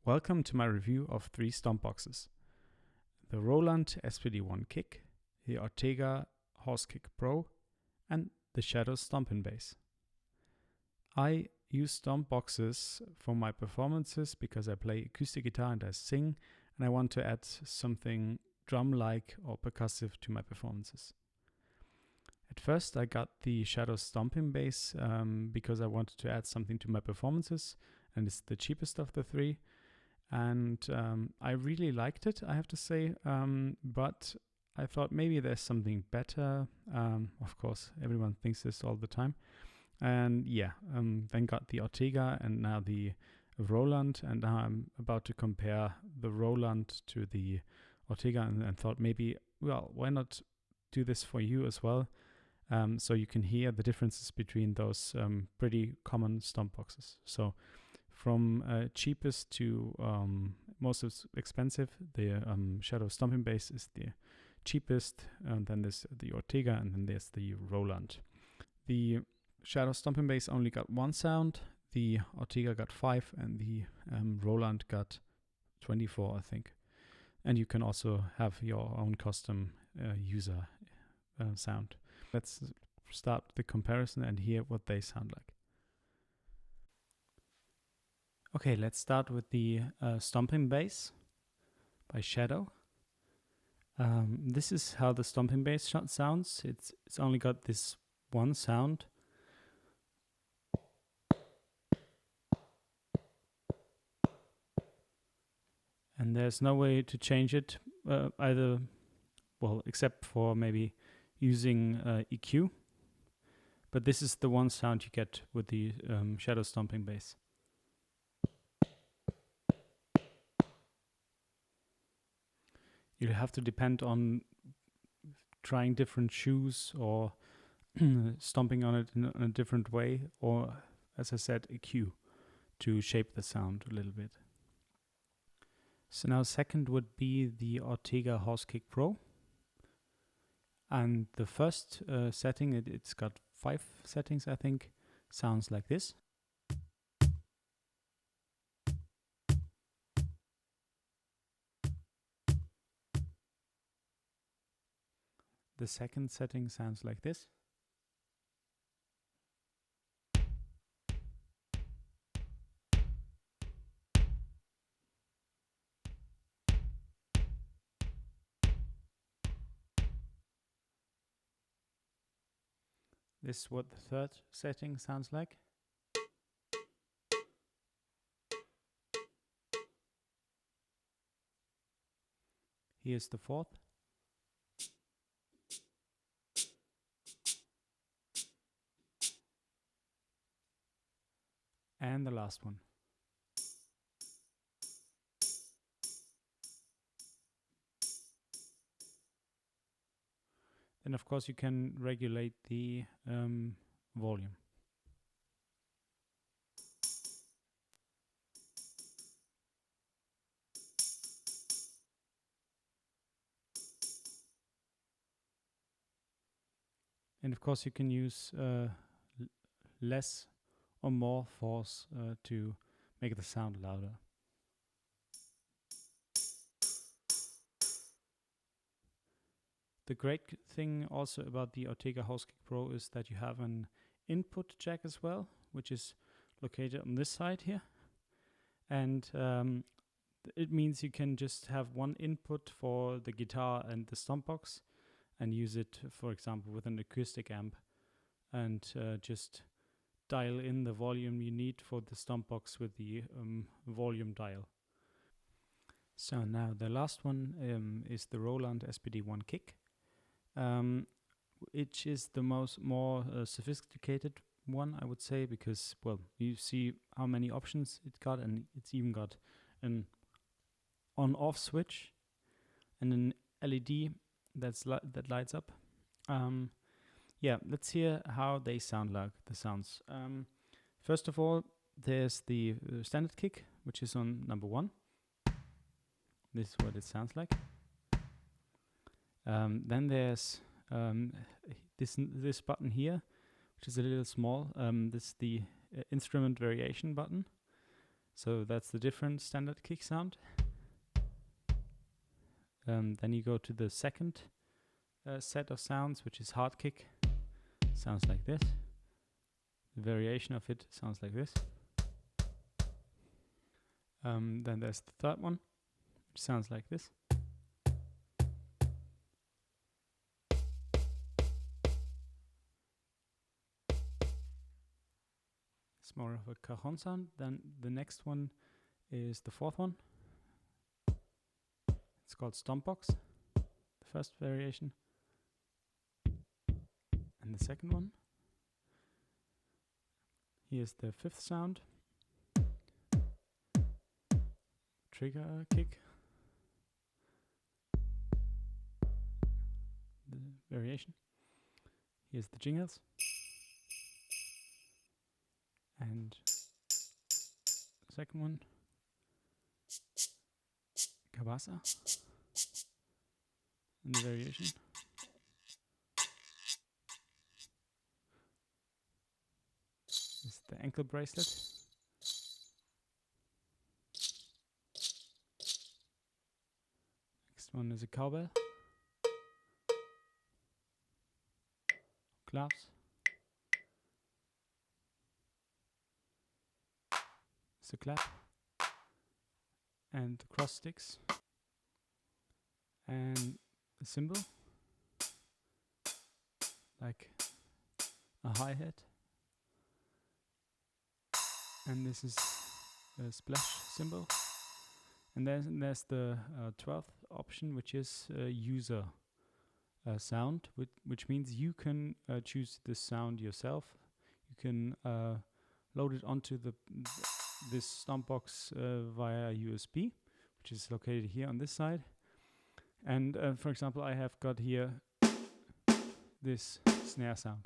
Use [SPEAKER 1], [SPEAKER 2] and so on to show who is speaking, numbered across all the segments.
[SPEAKER 1] Welcome to my review of 3 Stomp Boxes. The Roland SPD kick, the Ortega Horse Kick Pro, and the Shadow Stompin'Bass. I use Stomp Boxes for my performances because I play acoustic guitar and I sing, and I want to add something drum-like or percussive to my performances. At first I got the Shadow Stompin'Bass because I wanted to add something to my performances, and it's the cheapest of the 3. And I really liked it, I have to say, but I thought maybe there's something better. Of course, everyone thinks this all the time. And then got the Ortega and now the Roland, and now I'm about to compare the Roland to the Ortega and thought maybe, well, why not do this for you as well, so you can hear the differences between those pretty common Stomp Boxes. So from cheapest to most expensive, the Shadow Stompin'Bass is the cheapest, and then there's the Ortega, and then there's the Roland. The Shadow Stompin'Bass only got 1 sound, the Ortega got 5, and the Roland got 24, I think. And you can also have your own custom user sound. Let's start the comparison and hear what they sound like. Okay, let's start with the Stompin'Bass by Shadow. This is how the Stompin'Bass sounds. It's only got this 1 sound. And there's no way to change it either, well, except for maybe using EQ. But this is the 1 sound you get with the Shadow Stompin'Bass. You'll have to depend on trying different shoes or stomping on it in a different way, or, as I said, EQ to shape the sound a little bit. So now second would be the Ortega Horse Kick Pro. And the first setting, it's got 5 settings, I think, sounds like this. The second setting sounds like this. This is what the third setting sounds like. Here's the fourth. And the last one. Then of course you can regulate the volume. And of course you can use less or more force to make the sound louder. The great thing also about the Ortega Horse Kick Pro is that you have an input jack as well, which is located on this side here. And it means you can just have one input for the guitar and the stomp box and use it, for example, with an acoustic amp, and just dial in the volume you need for the stomp box with the volume dial. So now the last one is the Roland SPD kick, which is the more sophisticated one, I would say, because, well, you see how many options it got, and it's even got an on-off switch and an LED that lights up. Let's hear how they sound like, the sounds. First of all, there's the standard kick, which is on number 1. This is what it sounds like. Then there's this button here, which is a little small. This is the instrument variation button. So that's the different standard kick sound. Then you go to the second set of sounds, which is hard kick. Sounds like this. The variation of it sounds like this. Then there's the third one, which sounds like this. It's more of a cajon sound. Then the next one is the fourth one. It's called Stomp Box, the first variation. And the second one. Here's the fifth sound. Trigger kick. The variation. Here's the jingles. And the second one. Cabasa. And the variation. This is the ankle bracelet. Next one is a cowbell. Gloves. It's a clap. And the cross sticks. And a cymbal. Like a hi-hat. And this is a splash cymbal. And then there's the 12th option, which is user sound, which means you can choose this sound yourself. You can load it onto this Stomp Box via USB, which is located here on this side. And for example, I have got here this snare sound.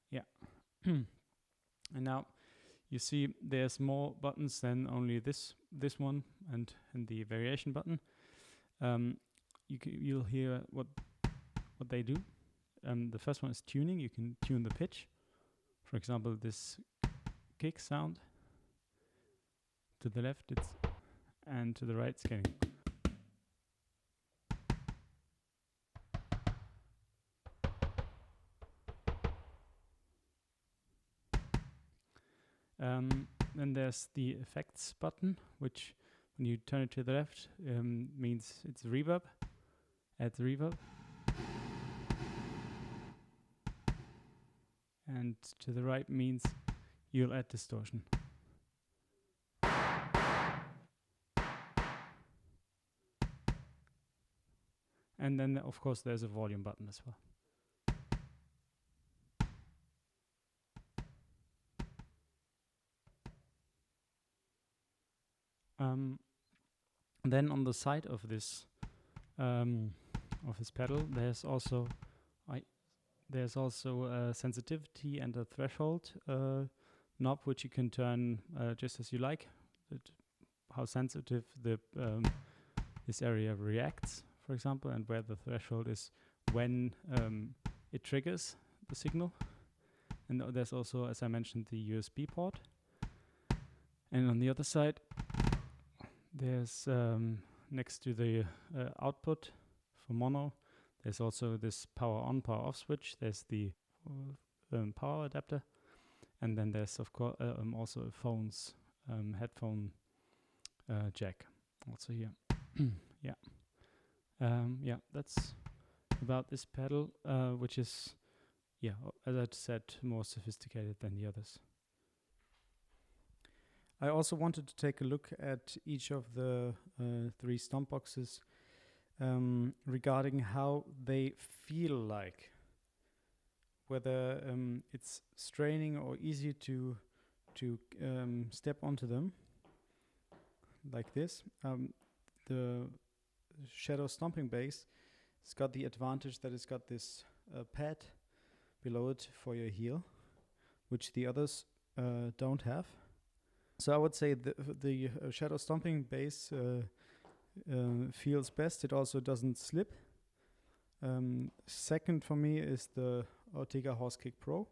[SPEAKER 1] Yeah. And now you see there's more buttons than only this one and the variation button. You'll hear what they do. The first one is tuning. You can tune the pitch. For example, this kick sound. To the left and to the right it's getting. Then there's the effects button, which when you turn it to the left means it's reverb. Adds reverb. And to the right means you'll add distortion. And then of course there's a volume button as well. Then on the side of this pedal, there's also a sensitivity and a threshold knob, which you can turn just as you like. How sensitive this area reacts, for example, and where the threshold is when it triggers the signal. And there's also, as I mentioned, the USB port. And on the other side, there's next to the output for mono, there's also this power on, power off switch. There's the power adapter, and then there's of course also a phone's headphone jack also here. Yeah, that's about this pedal, which is, as I said, more sophisticated than the others. I also wanted to take a look at each of the 3 Stomp Boxes regarding how they feel like. Whether it's straining or easy to step onto them, like this. The Shadow Stompin'Bass has got the advantage that it's got this pad below it for your heel, which the others don't have. So I would say the Shadow Stompin'Bass feels best. It also doesn't slip. Second for me is the Ortega Horse Kick Pro,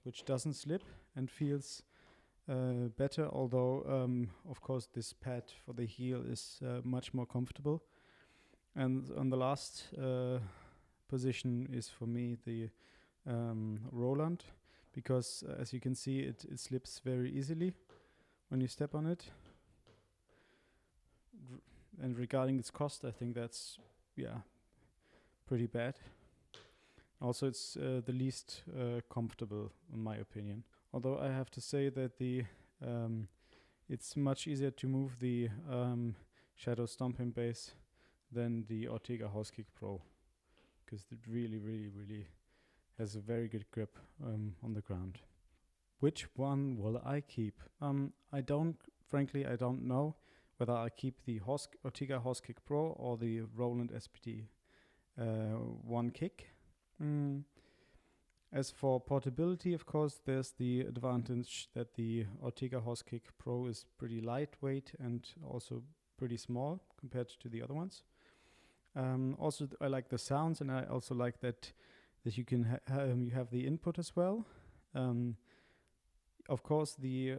[SPEAKER 1] which doesn't slip and feels better, although of course this pad for the heel is much more comfortable. And on the last position is for me the Roland, because as you can see it slips very easily when you step on it. And regarding its cost, I think that's pretty bad. Also, it's the least comfortable in my opinion. Although I have to say that the it's much easier to move the Shadow Stompin'Bass than the Ortega House Kick Pro, because it really has a very good grip on the ground. Which one will I keep? I don't know whether I keep the Ortega House Kick Pro or the Roland SPD one kick. As for portability, of course, there's the advantage that the Ortega House Kick Pro is pretty lightweight and also pretty small compared to the other ones. Also, I like the sounds, and I also like that you can you have the input as well. Of course, the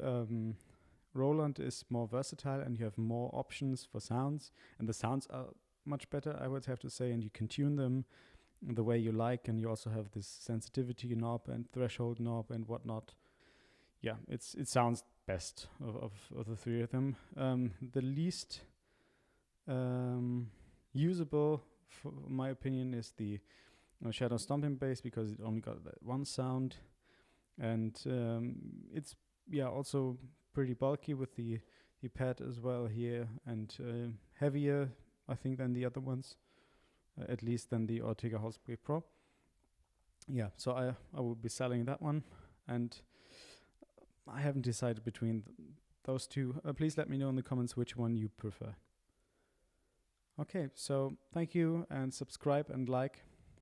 [SPEAKER 1] Roland is more versatile, and you have more options for sounds, and the sounds are much better, I would have to say, and you can tune them the way you like, and you also have this sensitivity knob and threshold knob and whatnot. Yeah, it sounds best of the three of them. The least usable, for my opinion, is the Shadow Stompin'Bass, because it only got that one sound, and it's also pretty bulky with the pad as well here, and heavier, I think, than the other ones. At least than the Ortega House Kick Pro. Yeah, so I will be selling that one, and I haven't decided between those two. Please let me know in the comments which one you prefer. Okay, so thank you, and subscribe and like.